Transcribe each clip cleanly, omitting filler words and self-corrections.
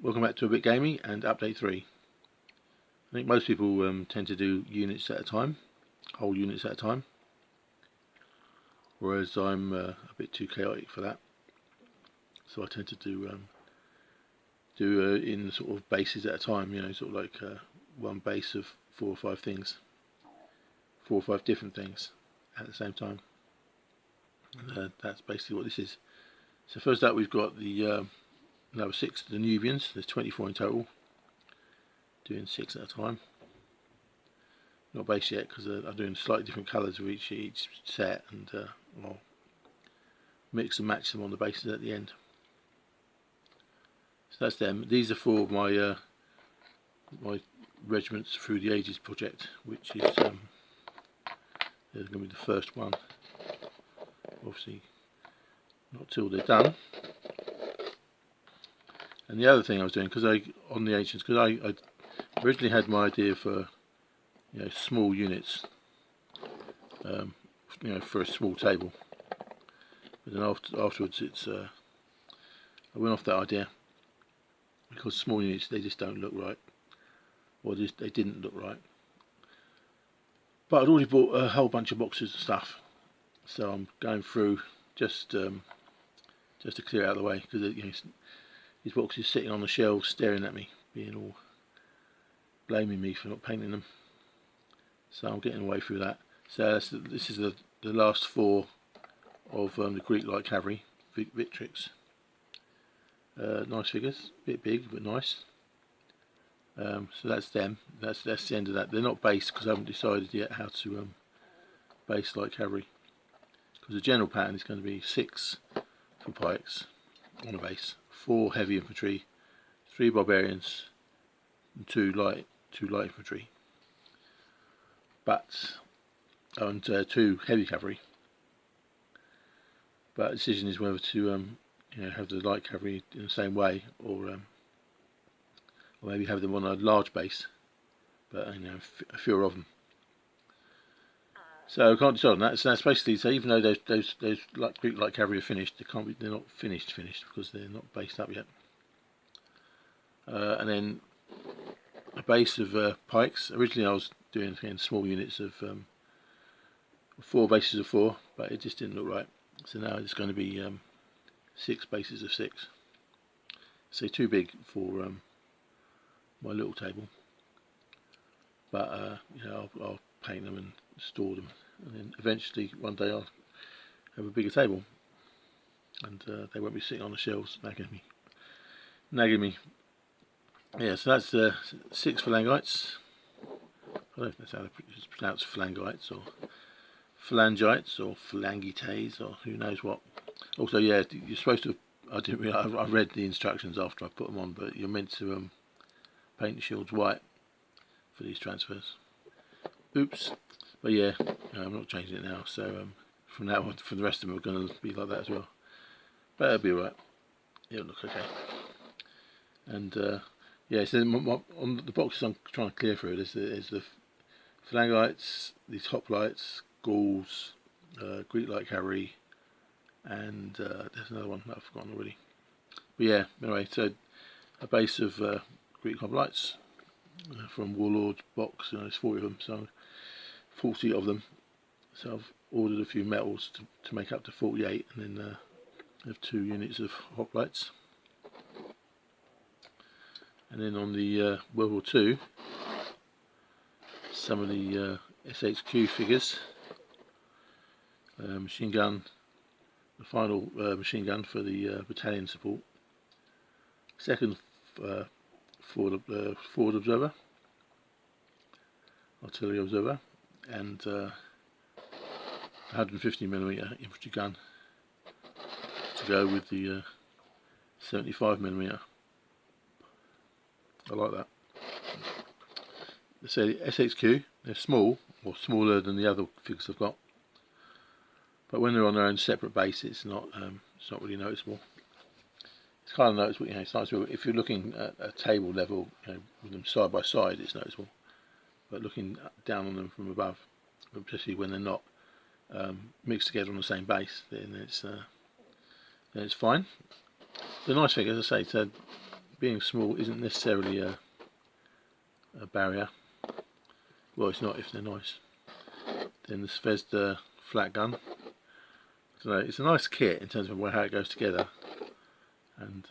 Welcome back to a bit Gamey and Update 3. I think most people tend to do units at a time, whole units at a time, whereas I'm a bit too chaotic for that. So I tend to do in sort of bases at a time, sort of like one base of 4 or 5 things, 4 or 5 different things at the same time. And, that's basically what this is. So first up we've got the number 6, the Nubians. There's 24 in total. Doing 6 at a time. Not base yet because I'm doing slightly different colours of each set, and I'll mix and match them on the bases at the end. So that's them. These are for my my Regiments Through the Ages project, which is going to be the first one. Obviously, not till they're done. And the other thing I was doing, because on the ancients, because I originally had my idea for small units, for a small table, but then afterwards I went off that idea because small units, they just don't look right, or they didn't look right. But I'd already bought a whole bunch of boxes of stuff, so I'm going through just to clear it out of the way, because these boxes sitting on the shelves staring at me, being all blaming me for not painting them. So I'm getting away through that. So this is the last 4 of the Greek Light Cavalry Victrix. Nice figures, a bit big but nice. So that's them. That's the end of that. They're not based because I haven't decided yet how to base Light Cavalry. Because the general pattern is going to be 6 for pikes on a base, 4 heavy infantry, 3 barbarians, and 2 light infantry. And 2 heavy cavalry. But the decision is whether to have the light cavalry in the same way, or maybe have them on a large base, but fewer of them. So I can't decide on that. So that's basically, so even though those Greek light cavalry are finished, they're not finished because they're not based up yet. And then a base of pikes. Originally I was doing small units of 4 bases of 4, but it just didn't look right. So now it's going to be 6 bases of 6. So too big for my little table. But I'll paint them and store them, and then eventually one day I'll have a bigger table, and they won't be sitting on the shelves nagging me. Yeah, so that's 6 phalangites. I don't know if that's how it's pronounced, phalangites or phalangites or phalangites or who knows what. Also, yeah, you're supposed to. I didn't realize. I read the instructions after I put them on, but you're meant to paint the shields white for these transfers. Oops. But yeah, I'm not changing it now. So from now on, for the rest of them, are going to be like that as well. But it'll be alright. It'll look okay. And yeah, so on the boxes I'm trying to clear through, there's the phalangites, these hoplites, Gauls, Greek Light Cavalry, and there's another one that I've forgotten already. But yeah, anyway, so a base of Greek hoplites from Warlord box, there's 40 of them, so 40 of them. So I've ordered a few metals to make up to 48, and then have 2 units of hoplites. And then on the World War II, some of the SHQ figures, machine gun, the final machine gun for the battalion support, second forward observer, artillery observer, and 150mm infantry gun to go with the 75mm. I like that. So the SHQ, they're small, or smaller than the other figures I've got, but when they're on their own separate base, it's not really noticeable. It's kind of noticeable, it's noticeable if you're looking at a table level, with them side by side, it's noticeable. But looking down on them from above, especially when they're not mixed together on the same base, then it's fine. They're nice figures, as I say. So being small isn't necessarily a barrier. Well, it's not if they're nice. Then there's the flat gun. I don't know, it's a nice kit in terms of how it goes together, and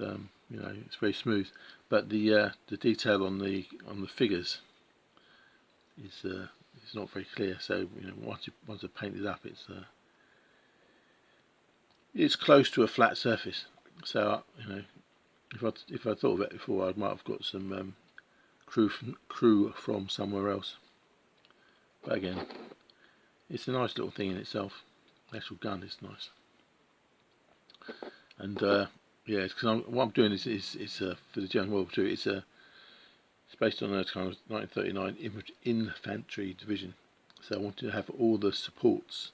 you know, it's very smooth. But the detail on the figures is not very clear. So you know, once it's painted up, it's close to a flat surface. So you know, if I thought of it before, I might have got some crew from somewhere else. But again, it's a nice little thing in itself. The actual gun is nice. And yeah, because what I'm doing is for the German World War II. It's based on a kind of 1939 infantry division. So I wanted to have all the supports.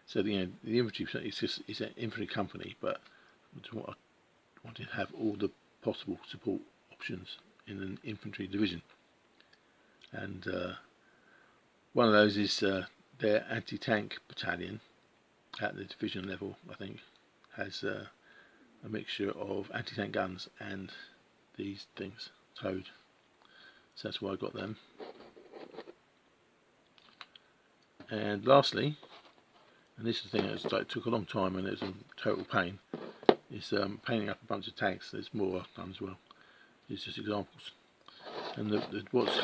So you know, the infantry it's an infantry company, but I wanted to have all the possible support options in an infantry division. And one of those is their anti-tank battalion at the division level. I think has a mixture of anti-tank guns and these things towed. So that's why I got them. And lastly, and this is the thing that took a long time and it was a total pain, is painting up a bunch of tanks. There's more I've done as well. These are just examples. And what's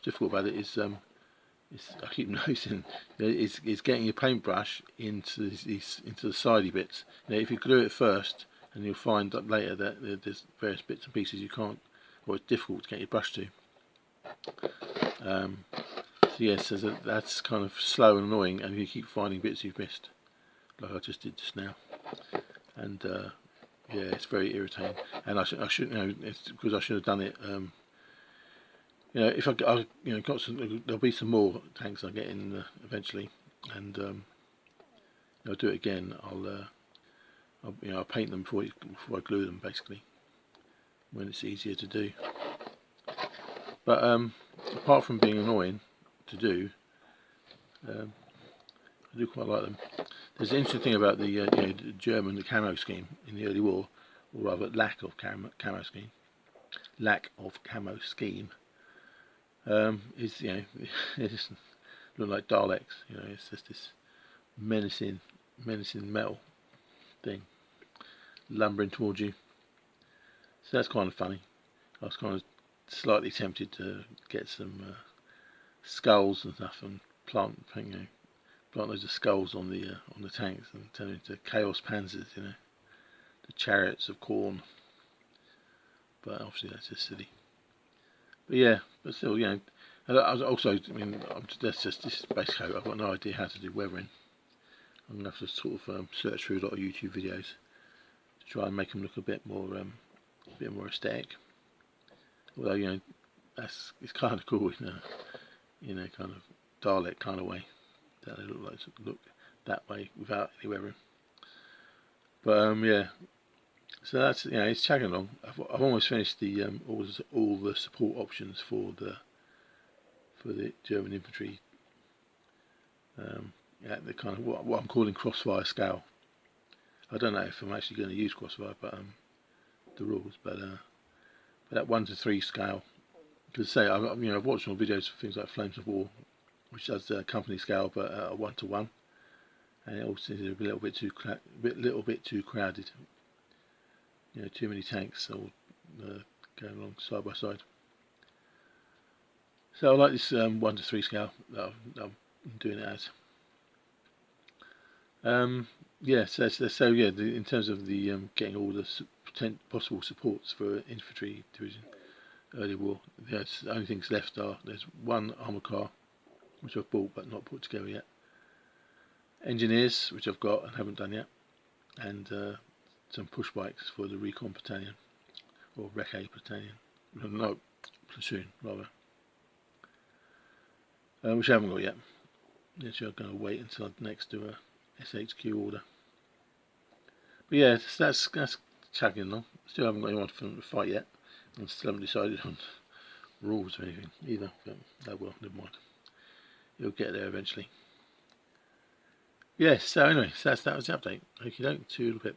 difficult about it is I keep noticing is getting your paintbrush into the sidey bits. You know, if you glue it first, and you'll find that later that there's various bits and pieces you can't, or it's difficult to get your brush to. So yes, that's kind of slow and annoying, and you keep finding bits you've missed, like I just did just now. And yeah, it's very irritating. And I should you know, it's because I should have done it. You know, if I you know, got some, there'll be some more tanks I get in eventually, and I'll do it again. I'll paint them before I glue them, basically, when it's easier to do. But apart from being annoying to do, I do quite like them. There's an interesting thing about the the German camo scheme in the early war, or rather lack of camo scheme. Is you know, it just look like Daleks. You know, it's just this menacing metal thing lumbering towards you. So that's kind of funny. I was kind of slightly tempted to get some skulls and stuff and plant loads of skulls on the tanks and turn them into chaos panzers, you know, the chariots of corn. But obviously that's just silly. But yeah, but still, you know, I was also, I mean, this is basically, I've got no idea how to do weathering. I'm gonna have to sort of search through a lot of YouTube videos to try and make them look a bit more aesthetic. Although you know, it's kind of cool in a kind of Dalek kind of way that they look that way without any weathering. But yeah, so that's, you know, it's chugging along. I've almost finished the all the support options for the German infantry. Yeah, the kind of what I'm calling crossfire scale. I don't know if I'm actually going to use crossfire, but the rules, but that 1 to 3 scale. Because say I've watched more videos of things like Flames of War, which does company scale, but a 1 to 1, and it all seems a little bit too crowded. You know, too many tanks all going along side by side. So I like this 1 to 3 scale that I'm doing it as. Yeah, so yeah, in terms of the getting all the possible supports for infantry division early war, the only things left are there's one armoured car which I've bought but not put together yet, engineers which I've got and haven't done yet, and some push bikes for the recon battalion or recce battalion, no, platoon rather, which I haven't got yet. Actually, I'm going to wait until I next do a SHQ order. But yeah, that's chugging along. Still haven't got anyone to fight yet, and still haven't decided on rules or anything either. But oh well, never mind. You'll get there eventually. Yes. So anyway, that was the update. Okay, don't. To a little bit.